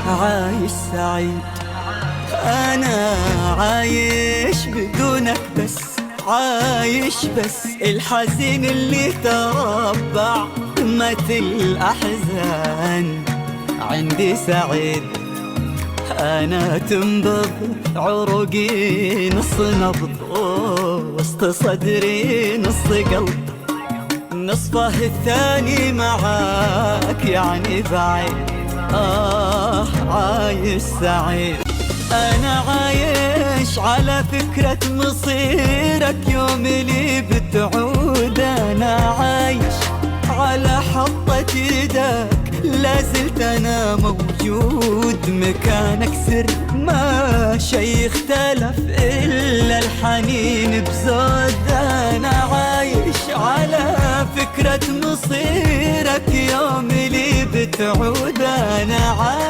عايش سعيد. أنا عايش بدونك بس، عايش بس الحزين اللي تربع قمة الأحزان. عندي سعيد أنا تنبض عروقي نص نبض، وسط صدري نص قلب، نصفه الثاني معاك يعني بعيد. عايش سعيد. أنا عايش على فكرة مصيرك يوم اللي بتعود. أنا عايش على حطة يدك، لازلت أنا موجود. مكانك سر ما شي اختلف إلا الحنين بزود. أنا عايش على فكرة مصيرك يوم اللي بتعود. أنا عايش